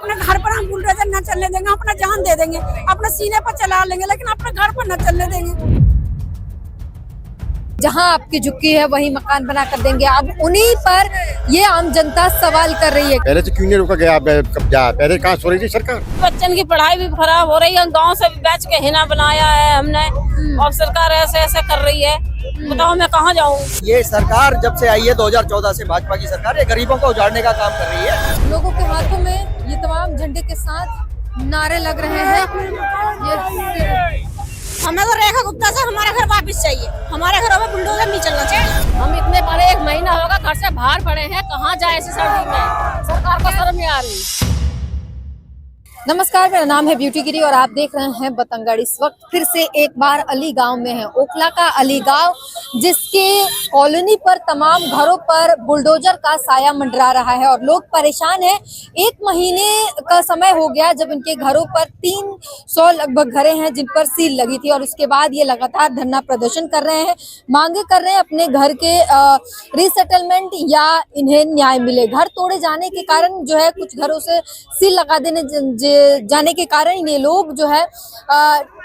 अपने घर पर हम बुलडोजर न चलने देंगे, अपना जान दे देंगे, अपने सीने पर चला लेंगे, लेकिन अपने घर पर न चलने देंगे। जहां आपकी झुक्की है वहीं मकान बना कर देंगे। अब उन्हीं पर ये आम जनता सवाल कर रही है। पहले से क्यों नहीं रोका गया कब्जा? पहले कहाँ सो रही थी सरकार? बच्चन की पढ़ाई भी खराब हो रही है, गांव से भी बेच के हिना बनाया है हमने, और सरकार ऐसे ऐसे कर रही है। बताओ मैं कहाँ जाऊँ? ये सरकार जब से आई है 2014 से, भाजपा की सरकार, ये गरीबों को उजाड़ने का काम कर रही है। लोगों के हाथों में ये तमाम झंडे के साथ नारे लग रहे हैं। हमें तो रेखा गुप्ता से हमारा घर वापस चाहिए, हमारे घरों में बुलडोजर नहीं चलना चाहिए। हम इतने बड़े 1 महीना होगा घर से बाहर पड़े हैं, कहाँ जाए ऐसी सर्दी में? सरकार को शर्म नहीं आ रही। नमस्कार, मेरा नाम है ब्यूटी गिरी और आप देख रहे हैं बतंगड़। इस वक्त फिर से एक बार अली गांव में है, ओखला का अली गांव, जिसके कॉलोनी पर तमाम घरों पर बुलडोजर का साया मंडरा रहा है और लोग परेशान हैं। 1 महीने का समय हो गया जब इनके घरों पर 300 लगभग घरें हैं जिन पर सील लगी थी और उसके बाद ये लगातार धरना प्रदर्शन कर रहे हैं, मांगे कर रहे हैं अपने घर के रीसेटलमेंट या इन्हें न्याय मिले। घर तोड़े जाने के कारण जो है, कुछ घरों से सील लगा देने जाने के कारण ये लोग जो है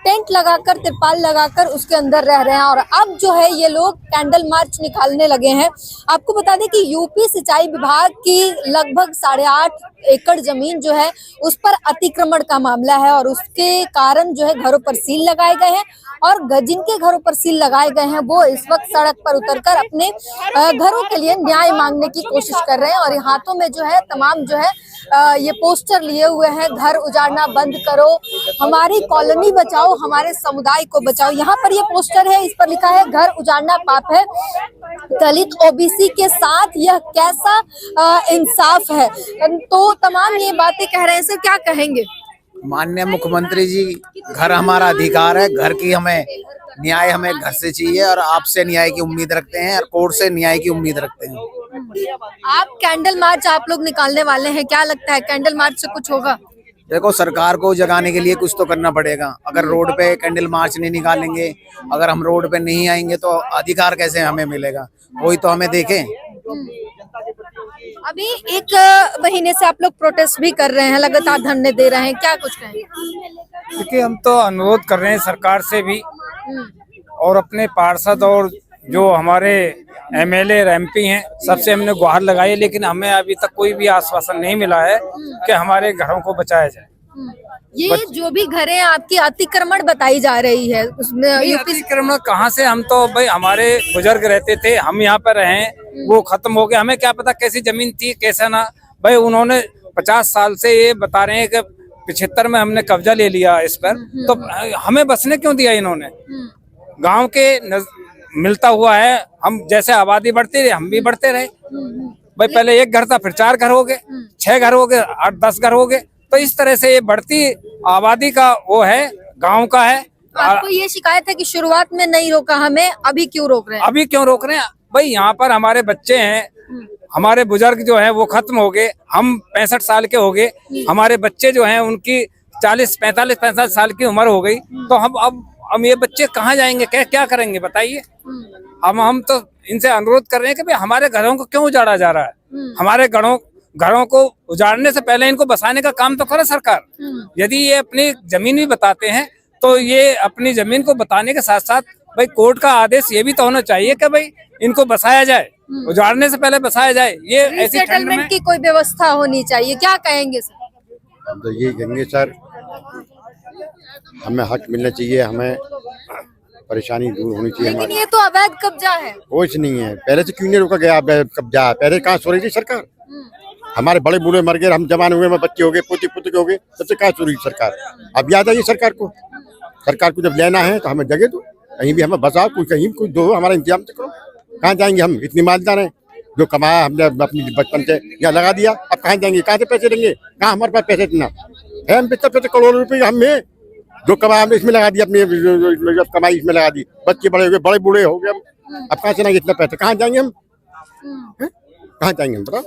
टेंट लगाकर, तिरपाल लगाकर उसके अंदर रह रहे हैं और अब जो है ये लोग कैंडल मार्च निकालने लगे हैं। आपको बता दें कि यूपी सिंचाई विभाग की लगभग 8.5 एकड़ जमीन जो है उस पर अतिक्रमण का मामला है और उसके कारण जो है घरों पर सील लगाए गए हैं और जिनके घरों पर सील लगाए गए हैं वो इस वक्त सड़क पर उतरकर अपने घरों के लिए न्याय मांगने की कोशिश कर रहे हैं और हाथों में जो है तमाम जो है ये पोस्टर लिए हुए हैं, घर उजाड़ना बंद करो, हमारी कॉलोनी बचाओ, हमारे समुदाय को बचाओ। यहाँ पर ये पोस्टर है, इस पर लिखा है घर उजाड़ना पाप है, दलित ओबीसी के साथ यह कैसा इंसाफ है। तो तमाम ये बातें कह रहे हैं, सर क्या कहेंगे? माननीय मुख्यमंत्री जी, घर हमारा अधिकार है, घर की हमें न्याय हमें घर से चाहिए और आपसे न्याय की उम्मीद रखते हैं और कोर्ट से न्याय की उम्मीद रखते हैं। आप कैंडल मार्च आप लोग निकालने वाले हैं, क्या लगता है कैंडल मार्च से कुछ होगा? देखो, सरकार को जगाने के लिए कुछ तो करना पड़ेगा। अगर रोड पे कैंडल मार्च नहीं निकालेंगे, अगर हम रोड पे नहीं आएंगे तो अधिकार कैसे हमें मिलेगा? कोई तो हमें देखे। अभी 1 महीने से आप लोग प्रोटेस्ट भी कर रहे हैं, लगातार धरने दे रहे हैं, क्या कुछ कहेंगे? देखिए, हम तो अनुरोध कर रहे हैं सरकार से भी और अपने पार्षद और जो हमारे एमएलए और एमपी हैं, सबसे हमने गुहार लगाई है, लेकिन हमें अभी तक कोई भी आश्वासन नहीं मिला है कि हमारे घरों को बचाया जाए। ये जो भी घरें आपकी अतिक्रमण बताई जा रही है, उसमें अतिक्रमण कहाँ से? हम तो भाई, हमारे बुजुर्ग रहते थे, हम यहाँ पर रहे, वो खत्म हो गया। हमें क्या पता कैसी जमीन थी कैसा ना। भाई उन्होंने 50 साल से ये बता रहे हैं कि 75 में हमने कब्जा ले लिया इस पर, तो हमें बसने क्यों दिया इन्होंने? गांव के मिलता हुआ है, हम जैसे आबादी बढ़ती रही हम भी बढ़ते रहे। भाई पहले 1 घर था, फिर 4 घर हो गए, 6 घर हो गए, 8-10 घर हो गए। तो इस तरह से ये बढ़ती आबादी का वो है, गांव का है। आपको ये शिकायत है कि शुरुआत में नहीं रोका हमें, अभी क्यों रोक रहे हैं? अभी क्यों रोक रहे हैं? भाई यहाँ पर हमारे बच्चे हैं, हमारे बुजुर्ग जो हैं वो खत्म हो गए, हम 65 साल के हो गए, हमारे बच्चे जो हैं उनकी 45 साल की उम्र हो गई। तो हम ये बच्चे कहाँ जाएंगे, क्या करेंगे बताइए? हम तो इनसे अनुरोध कर रहे हैं कि भाई हमारे घरों को क्यों उजाड़ा जा रहा है? हमारे घरों को उजाड़ने से पहले इनको बसाने का काम तो करे सरकार। यदि ये अपनी जमीन भी बताते हैं तो ये अपनी जमीन को बताने के साथ साथ भाई कोर्ट का आदेश ये भी तो होना चाहिए कि भाई इनको बसाया जाए, उजाड़ने से पहले बसाया जाए। ये ऐसी सेटलमेंट की कोई व्यवस्था होनी चाहिए, क्या कहेंगे सर? तो ये कहेंगे सर, हमें हक मिलना चाहिए, हमें परेशानी दूर होनी चाहिए। लेकिन ये तो अवैध कब्जा है। कुछ नहीं है, पहले से क्यों नहीं रोका गया कब्जा? पहले कहाँ सो रही थी सरकार? हमारे बड़े बूढ़े मर गए, हम जवान हुए, बच्चे हो गए, पोते हो गए, सबसे कहाँ सो रही सरकार? अब याद आइए सरकार को जब लेना है तो हमें जगह दो, कहीं भी हमें बसाओ, कहीं कुछ दो, हमारा इंतजाम तो करो। कहाँ जाएंगे हम? इतनी मालदार हैं, जो कमाया हमने अपनी बचपन से यहाँ लगा दिया, अब कहाँ जाएंगे? कहाँ से पैसे देंगे? कहाँ हमारे पास पैसे इतना है? हम पैसे करोड़ों रुपये हमें जो कमाया हमने इसमें लगा दिया, अपनी कमाई इसमें लगा दी, बच्चे बड़े हो गए, बड़े बूढ़े हो गए, अब कहाँ से ना इतना पैसा? कहाँ जाएंगे हम? कहाँ जाएंगे हम बताओ?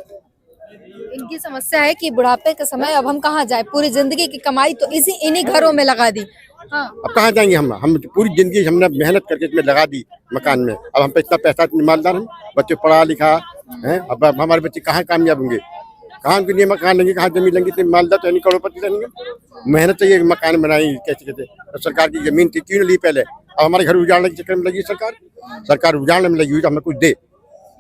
इनकी समस्या है कि बुढ़ापे के समय अब हम कहाँ जाए, पूरी जिंदगी की कमाई तो इन्हीं घरों में लगा दी। हाँ। अब कहाँ जाएंगे हम पूरी जिंदगी हमने मेहनत करके इसमें लगा दी मकान में, अब हम पे इतना पैसा, इतनी मालदार हम, बच्चे पढ़ा लिखा है, अब हमारे बच्चे कहाँ कामयाब होंगे? काम के लिए मकान लेंगे, कहाँ जमीन लेंगे, इतनी मालदा तो नहीं, करोड़पति तो नहीं। मेहनत चाहिए मकान बनाई कैसे कैसे, और सरकार की जमीन थी क्यों ली पहले, अब हमारे घर उजाड़ने के चक्कर में लगी सरकार उजाड़ने में लगी हुई, तो हमें कुछ दे,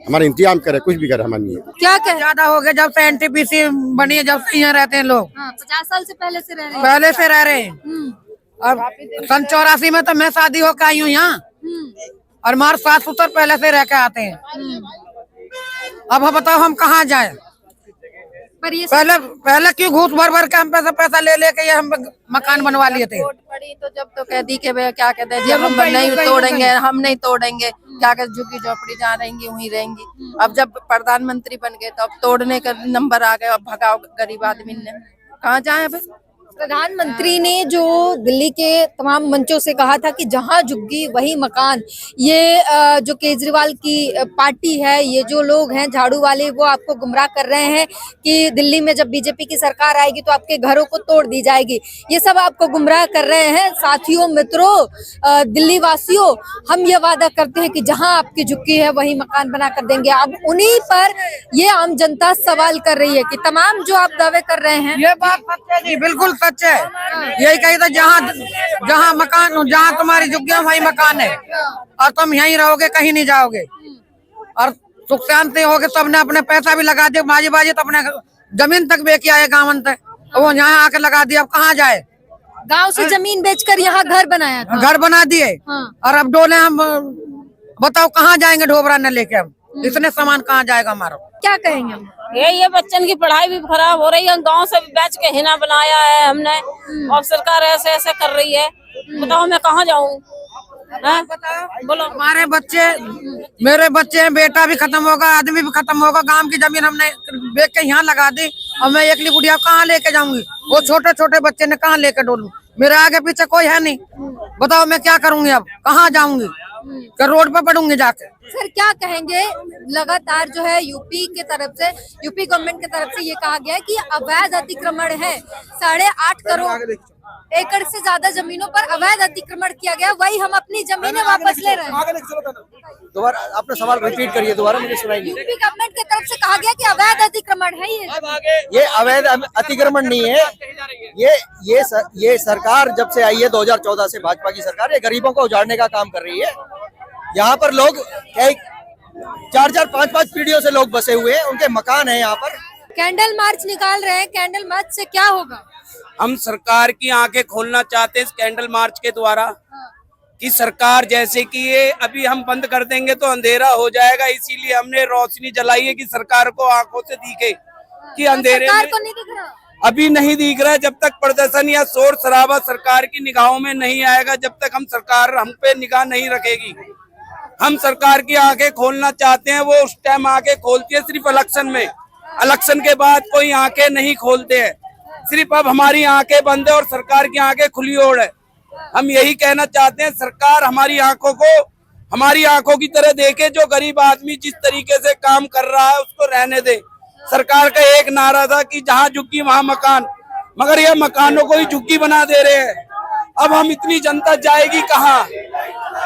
हमारा इंतजाम करे, कुछ भी करे, हमारे नहीं है। क्या कहें? ज्यादा हो गया जब से एनटीपीसी बनी है, जब से यहाँ रहते हैं लोग। 50 साल से पहले से रह रहे हैं। पहले से रह रहे हैं। और सन 84 में तो मैं शादी होकर आई हूँ यहाँ, और हमारे सास ससुर पहले से रह के आते हैं। अब हम बताओ हम कहाँ जाए? पर ये पहले क्यों घूस भर के हम पैसा ले लेके ये हम मकान बनवा लिए थे। वोट पड़ी तो जब तो कह दी कि भैया क्या कहते हैं, जब हम नहीं तोड़ेंगे, हम नहीं तोड़ेंगे, क्या कहते झुग्गी झोपड़ी जहाँ रहेंगी वहीं रहेंगी। अब जब प्रधानमंत्री बन गए तो अब तोड़ने का नंबर आ गया, अब भगाओ गरीब आदमी ने, कहाँ जाए अब? प्रधानमंत्री ने जो दिल्ली के तमाम मंचों से कहा था कि जहां झुग्गी वही मकान, ये जो केजरीवाल की पार्टी है, ये जो लोग हैं झाड़ू वाले, वो आपको गुमराह कर रहे हैं कि दिल्ली में जब बीजेपी की सरकार आएगी तो आपके घरों को तोड़ दी जाएगी। ये सब आपको गुमराह कर रहे हैं। साथियों, मित्रों, दिल्ली वासियों, हम ये वादा करते हैं कि जहां आपकी झुग्गी है वही मकान बना कर देंगे। अब उन्हीं पर ये आम जनता सवाल कर रही है कि तमाम जो आप दावे कर रहे हैं, ये बात सच है जी, बिल्कुल सच है। यही कही था, जहाँ मकान, जहाँ तुम्हारी झुग्गी है वही मकान है, और तुम यहीं रहोगे, कहीं नहीं जाओगे, और सुख शांति होगे। सबने अपने पैसा भी लगा दिया, बाजी तो अपने जमीन तक बेच आए गाँव तक, वो यहाँ आके लगा दिया। अब कहाँ जाए? गांव से जमीन बेचकर यहाँ घर बनाया था। घर बना दिए, और अब डोले हम, बताओ कहाँ जाएंगे ढोबरा न लेके? हम इतने सामान कहाँ जाएगा हमारा? क्या कहेंगे हम? ये बच्चन की पढ़ाई भी खराब हो रही है, गांव से भी बेच के हिना बनाया है हमने, और सरकार ऐसे ऐसे कर रही है। बताओ मैं कहाँ जाऊँ? बोलो। हमारे बच्चे, मेरे बच्चे, बेटा भी खत्म होगा, आदमी भी खत्म होगा। गांव की जमीन हमने बेच के यहाँ लगा दी, और मैं एकली बुढ़िया कहाँ लेके जाऊंगी? वो छोटे छोटे बच्चे ने कहाँ लेके डोलूं? मेरे आगे पीछे कोई है नहीं। बताओ मैं क्या करूंगी? अब कहाँ जाऊंगी? क्या रोड पे पड़ूंगी जाके? सर क्या कहेंगे? लगातार जो है यूपी के तरफ से, यूपी गवर्नमेंट की तरफ से ये कहा गया है कि अवैध अतिक्रमण है, 8.5 करोड़ एकड़ से ज्यादा जमीनों पर अवैध अतिक्रमण किया गया, वही हम अपनी जमीनें वापस ले रहे हैं। दोबारा अपना सवाल रिपीट करिए, दोबारा मुझे सुनाइए। यूपी गवर्नमेंट की तरफ से कहा गया कि अवैध अतिक्रमण है ये अवैध अतिक्रमण नहीं है। ये सरकार जब से आई है 2014 से, भाजपा की सरकार, ये गरीबों को उजाड़ने का काम कर रही है। यहाँ पर लोग 4-4, 5-5 पीढ़ियों से लोग बसे हुए हैं, उनके मकान है यहाँ पर। कैंडल मार्च निकाल रहे हैं, कैंडल मार्च से क्या होगा? हम सरकार की आंखें खोलना चाहते हैं इस कैंडल मार्च के द्वारा, कि सरकार जैसे कि ये अभी हम बंद कर देंगे तो अंधेरा हो जाएगा, इसीलिए हमने रोशनी जलाई है कि सरकार को आंखों से दिखे कि अंधेरे सरकार में को नहीं दिख रहा। अभी नहीं दिख रहा है। जब तक प्रदर्शन या शोर शराबा सरकार की निगाहों में नहीं आएगा, जब तक सरकार हम पे निगाह नहीं रखेगी। हम सरकार की आंखें खोलना चाहते हैं, वो उस टाइम आंखें खोलती है सिर्फ इलेक्शन में, इलेक्शन के बाद कोई आंखें नहीं खोलते हैं। सिर्फ अब हमारी आंखें बंद है और सरकार की आंखें खुली ओर है। हम यही कहना चाहते हैं, सरकार हमारी आंखों को हमारी आंखों की तरह देखे। जो गरीब आदमी जिस तरीके से काम कर रहा है उसको रहने दे। सरकार का एक नारा था कि जहाँ झुग्गी वहाँ मकान, मगर यह मकानों को ही झुग्गी बना दे रहे हैं। अब हम इतनी जनता जाएगी कहाँ?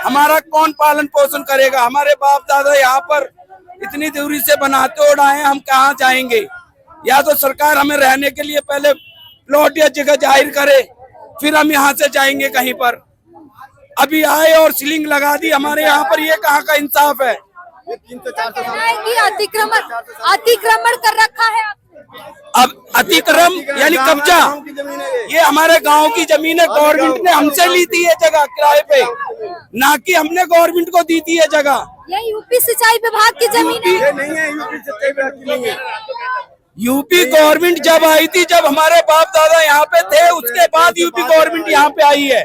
हमारा कौन पालन पोषण करेगा? हमारे बाप दादा यहाँ पर इतनी दूरी से बनाते उड़ाए, हम कहाँ जाएंगे? या तो सरकार हमें रहने के लिए पहले प्लॉट या जगह जाहिर करे, फिर हम यहाँ से जाएंगे कहीं पर। अभी आए और सीलिंग लगा दी हमारे यहाँ पर, ये कहाँ का इंसाफ है? कि अतिक्रमण कर रखा है आपने। अब अतिक्रम यानी कब्जा, ये हमारे गांव की जमीन है, गवर्नमेंट ने हमसे ली थी ये जगह किराए पे, ना कि हमने गवर्नमेंट को दी थी ये जगह। ये यूपी सिंचाई विभाग की जमीन है। नहीं है, यूपी सिंचाई विभाग की नहीं है। यूपी गवर्नमेंट जब आई थी, जब हमारे बाप दादा यहाँ पे थे, उसके बाद यूपी गवर्नमेंट यहाँ पे आई है।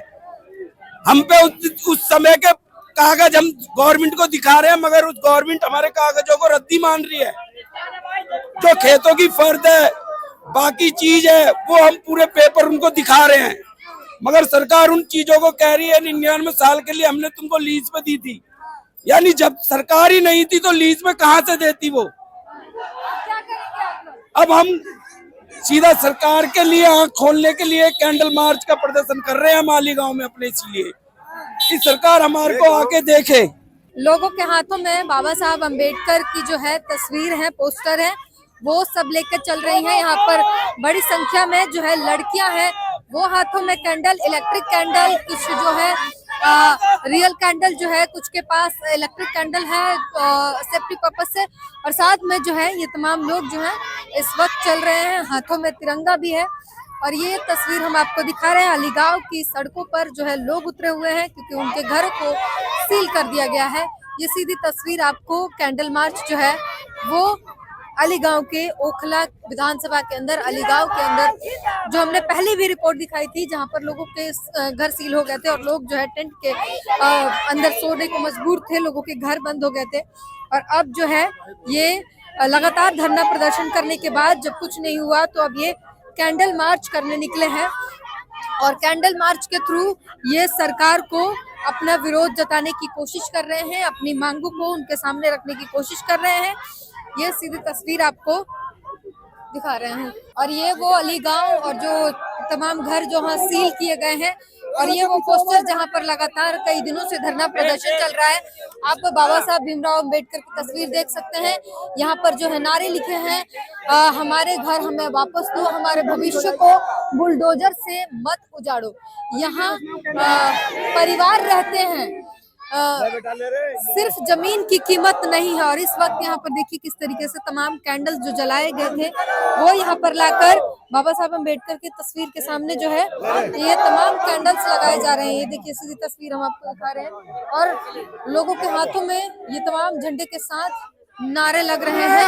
हम पे उस समय के कागज हम गवर्नमेंट को दिखा रहे हैं, मगर उस गवर्नमेंट हमारे कागजों को रद्दी मान रही है। जो खेतों की फर्द है, बाकी चीज है, वो हम पूरे पेपर उनको दिखा रहे हैं, मगर सरकार उन चीजों को कह रही है 99 साल के लिए हमने तुमको लीज पे दी थी। यानी जब सरकार ही नहीं थी तो लीज में कहाँ से देती वो? अब हम सीधा सरकार के लिए आंख खोलने के लिए कैंडल मार्च का प्रदर्शन कर रहे हैं मालीगांव में अपने, इसलिए कि सरकार हमारे को आके देखे। लोगों के हाथों में बाबा साहब अम्बेडकर की जो है तस्वीर है, पोस्टर है, वो सब लेकर चल रही हैं। यहाँ पर बड़ी संख्या में जो है लड़कियां हैं, वो हाथों में कैंडल, इलेक्ट्रिक कैंडल, कुछ जो है रियल कैंडल जो है, कुछ के पास इलेक्ट्रिक कैंडल है सेफ्टी पर्पज से, और साथ में जो है ये तमाम लोग जो है इस वक्त चल रहे हैं, हाथों में तिरंगा भी है। और ये तस्वीर हम आपको दिखा रहे हैं, अलीगांव की सड़कों पर जो है लोग उतरे हुए हैं क्योंकि उनके घर को सील कर दिया गया है। ये सीधी तस्वीर आपको कैंडल मार्च जो है वो अलीगांव के ओखला विधानसभा के अंदर, अलीगांव के अंदर जो हमने पहले भी रिपोर्ट दिखाई थी, जहां पर लोगों के घर सील हो गए थे और लोग जो है टेंट के अंदर सोने को मजबूर थे, लोगों के घर बंद हो गए थे। और अब जो है ये लगातार धरना प्रदर्शन करने के बाद जब कुछ नहीं हुआ तो अब ये कैंडल मार्च करने निकले हैं और कैंडल मार्च के थ्रू ये सरकार को अपना विरोध जताने की कोशिश कर रहे हैं, अपनी मांगों को उनके सामने रखने की कोशिश कर रहे हैं। ये सीधी तस्वीर आपको दिखा रहे हैं और ये वो अलीगांव और जो तमाम घर जो वहाँ सील किए गए हैं और ये वो पोस्टर जहाँ पर लगातार कई दिनों से धरना प्रदर्शन चल रहा है। आप बाबा साहब भीमराव अंबेडकर की तस्वीर देख सकते हैं। यहाँ पर जो है नारे लिखे हैं, हमारे घर हमें वापस दो, हमारे भविष्य को बुलडोजर से मत उजाड़ो। यहाँ परिवार रहते हैं, सिर्फ जमीन की कीमत नहीं है। और इस वक्त यहाँ पर देखिए किस तरीके से तमाम कैंडल जो जलाए गए थे वो यहाँ पर लाकर बाबा साहब अम्बेडकर की तस्वीर के सामने जो है ये तमाम कैंडल्स लगाए जा रहे हैं। ये देखिए सीधी तस्वीर हम आपको दिखा रहे हैं और लोगों के हाथों में ये तमाम झंडे के साथ नारे लग रहे हैं।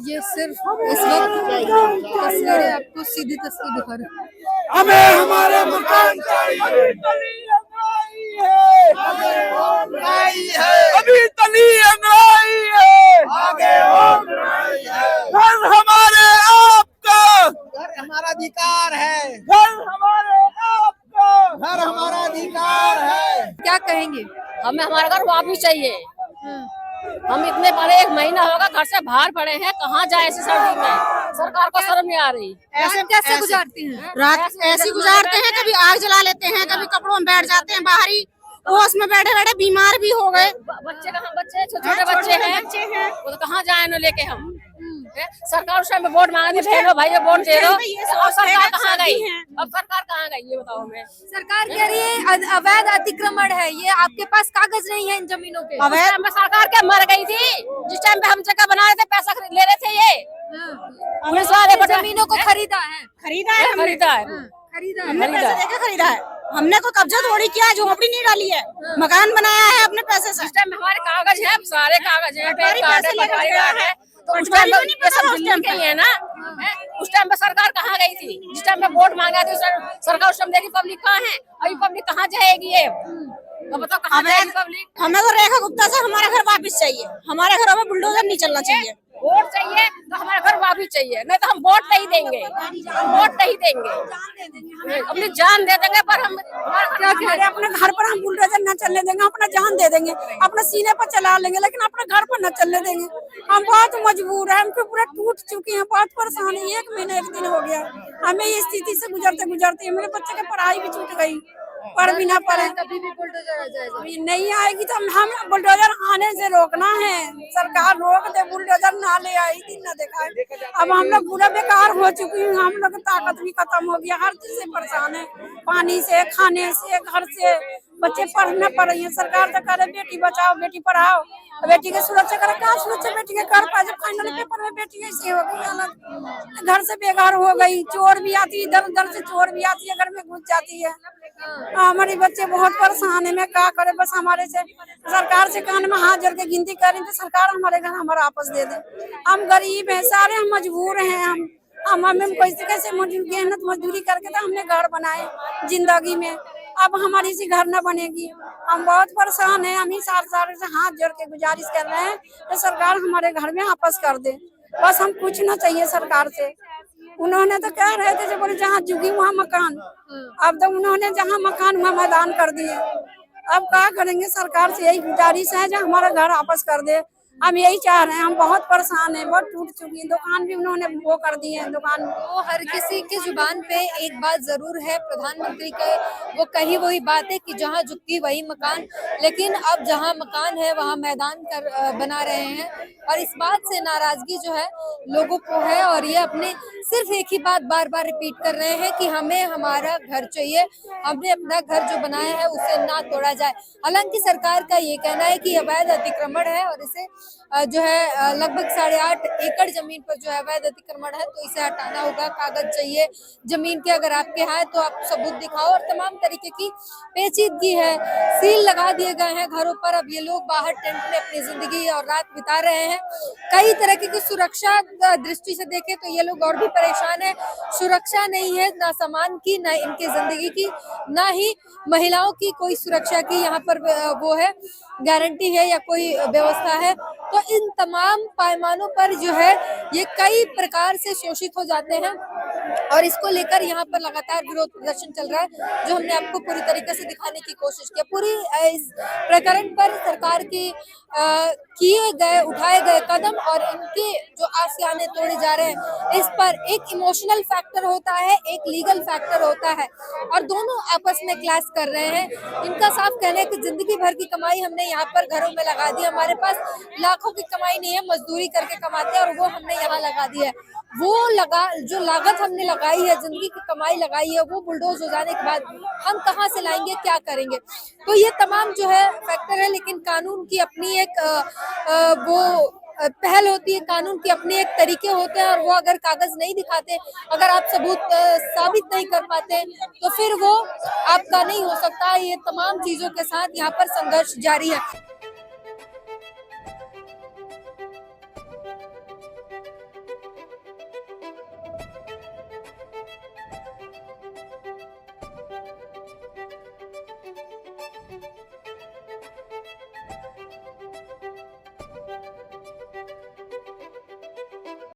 ये सिर्फ इस वक्त तस्वीरें आपको सीधी तस्वीर दिखा रहे हैं। हमें हमारे मकान चाहिए, अभी तली अंगड़ाई है, घर हमारे आपका, घर हमारा अधिकार है, घर हमारे आपका, घर हमारा अधिकार है। क्या कहेंगे? हमें हमारा घर वापस चाहिए। हम इतने बड़े 1 महीना होगा घर से बाहर पड़े हैं, कहाँ जाए ऐसी सर्दी में? सरकार को शर्म नहीं आ रही। ऐसे कैसे गुजारती हैं? रात ऐसी गुजारते हैं, कभी आग जला लेते हैं, कभी कपड़ों में बैठ जाते हैं बाहरी, ओस में बैठे बैठे बीमार भी हो गए। बच्चे कहाँ, बच्चे छोटे बच्चे हैं, वो तो कहाँ जाए न लेके हम। सरकार उस टाइम वोट मांगे थे, भाई वोट दे दो, और सरकार कहाँ गई? अब सरकार कहाँ गई ये बताओ हमें। सरकार कह रही है अवैध अतिक्रमण है, ये आपके पास कागज नहीं है इन जमीनों के। अवैध में सरकार क्या मर गई थी? जिस टाइम पे हम जगह बना रहे थे पैसा ले रहे थे, ये पुलिस वाले जमीनों को खरीदा है, हमने पैसे देके खरीदा है। हमने कोई कब्जा थोड़ी किया, झोपड़ी नहीं डाली है, मकान बनाया है अपने पैसे से। हमारे कागज है, सारे कागज है, है। तो उस टाइम पे सब दिल्ली के ही है ना। उस टाइम पे सरकार कहाँ गई थी? जिस टाइम पे वोट मांगा थी सरकार उस टाइम देखी पब्लिक कहाँ है? अभी पब्लिक कहाँ जाएगी? ये तो बताओ कहाँ जाएगी पब्लिक? हमें तो रेखा गुप्ता से हमारा घर वापस चाहिए, हमारे घरों में बुलडोजर नहीं चलना चाहिए। वोट चाहिए तो हमारा घर वापस चाहिए, नहीं तो हम वोट नहीं देंगे, हम वोट नहीं देंगे, अपनी जान दे देंगे। पर हम क्या कह रहे हैं, अपने घर पर हम बुलडोजर न चलने देंगे, अपना जान दे देंगे, अपने सीने पर चला लेंगे, लेकिन अपने घर पर न चलने देंगे। हम बहुत मजबूर है, हमको पूरा टूट चुके हैं, बहुत परेशानी। 1 महीना 1 दिन हो गया हमें इस स्थिति से गुजरते गुजरते। मेरे बच्चे की पढ़ाई भी छूट गई, पढ़ भी ना पड़े। कभी भी बुलडोजर आ जाएगा, नहीं आएगी तो हम बुलडोजर आने से रोकना है, सरकार रोक दे, बुलडोजर ना ले आई, दिन न दिखाए। अब हम लोग पूरा बेकार हो चुकी हैं, हम लोग ताकत भी खत्म हो गया, हर चीज से परेशान है, पानी से, खाने से, घर से। बच्चे पढ़ना पड़ रही है, सरकार तो करे बेटी बचाओ बेटी पढ़ाओ, बेटी की सुरक्षा करे। क्या सुरक्षा बेटी के कर पाए? जब फाइनल पेपर में बेटी ऐसी हो गई, अलग घर से बेघर हो गई, चोर भी आती है, इधर उधर से चोर भी आती है, घर में घुस जाती है। हमारे बच्चे बहुत परेशान है, मैं क्या करे? बस हमारे से सरकार से कान में हाथ जोड़ के गिनती करें तो सरकार हमारे घर हमारा वापस दे दे। हम गरीब हैं, सारे हम मजबूर हैं, हम कैसे कैसे मेहनत मजदूरी करके तो हमने घर बनाए जिंदगी में। अब हमारी सी घर न बनेगी, हम बहुत परेशान हैं। हम ही सारे से हाथ जोड़ के गुजारिश कर रहे हैं कि सरकार हमारे घर में वापस कर दे। बस हम कुछ ना चाहिए सरकार से। उन्होंने तो कह रहे थे जो बोले जहाँ जुगी वहाँ मकान, अब तो उन्होंने जहाँ मकान वहाँ मैदान कर दिए। अब क्या करेंगे? सरकार से यही गुजारिश है जो हमारा घर वापस कर दे। हम यही चाह रहे हैं, हम बहुत परेशान हैं, बहुत टूट चुकी है, दुकान भी उन्होंने वो कर दी है। दुकान वो हर किसी की जुबान पे एक बात जरूर है, प्रधानमंत्री के वो कही वही बात है कि जहाँ झुकी वही मकान। लेकिन अब जहाँ मकान है वहाँ मैदान बना रहे हैं। और इस बात से नाराजगी जो है लोगों को है और ये अपने सिर्फ एक ही बात बार बार रिपीट कर रहे हैं कि हमें हमारा घर चाहिए, हमने अपना घर जो बनाया है उसे ना तोड़ा जाए। हालांकि सरकार का ये कहना है कि अवैध अतिक्रमण है और इसे जो है लगभग 8.5 एकड़ जमीन पर जो है अवैध अतिक्रमण है तो इसे हटाना होगा, कागज चाहिए जमीन के, अगर आपके यहाँ है तो आप सबूत दिखाओ और तमाम तरीके की पेचीदगी है। सील लगा दिए गए हैं घरों पर, अब ये लोग बाहर टेंट में अपनी जिंदगी और रात बिता रहे हैं। कई तरह की सुरक्षा दृष्टि से देखें तो ये लोग और भी परेशान है, सुरक्षा नहीं है ना सामान की, ना इनकी जिंदगी की, ना ही महिलाओं की कोई सुरक्षा की यहाँ पर वो है गारंटी है या कोई व्यवस्था है। तो इन तमाम पैमानों पर जो है ये कई प्रकार से शोषित हो जाते हैं और इसको लेकर यहाँ पर लगातार विरोध प्रदर्शन चल रहा है जो हमने आपको पूरी तरीके से दिखाने की कोशिश की। पूरी इस प्रकरण पर सरकार की किए गए उठाए गए कदम और इनके जो आशियाने तोड़े जा रहे हैं, इस पर एक इमोशनल फैक्टर होता है, एक लीगल फैक्टर होता है और दोनों आपस में क्लैश कर रहे हैं। इनका साफ कहना है कि जिंदगी भर की कमाई हमने यहाँ पर घरों में लगा दी, हमारे पास लाखों की कमाई नहीं है, मजदूरी करके कमाते हैं और वो हमने यहाँ लगा दी है। वो जो लागत हमने लगाई है, जिंदगी की कमाई लगाई है, वो बुलडोज हो जाने के बाद हम कहाँ से लाएंगे, क्या करेंगे? तो ये तमाम जो है फैक्टर है, लेकिन कानून की अपनी एक वो पहल होती है, कानून के अपने एक तरीके होते हैं और वो अगर कागज नहीं दिखाते, अगर आप सबूत साबित नहीं कर पाते तो फिर वो आपका नहीं हो सकता। ये तमाम चीजों के साथ यहाँ पर संघर्ष जारी है।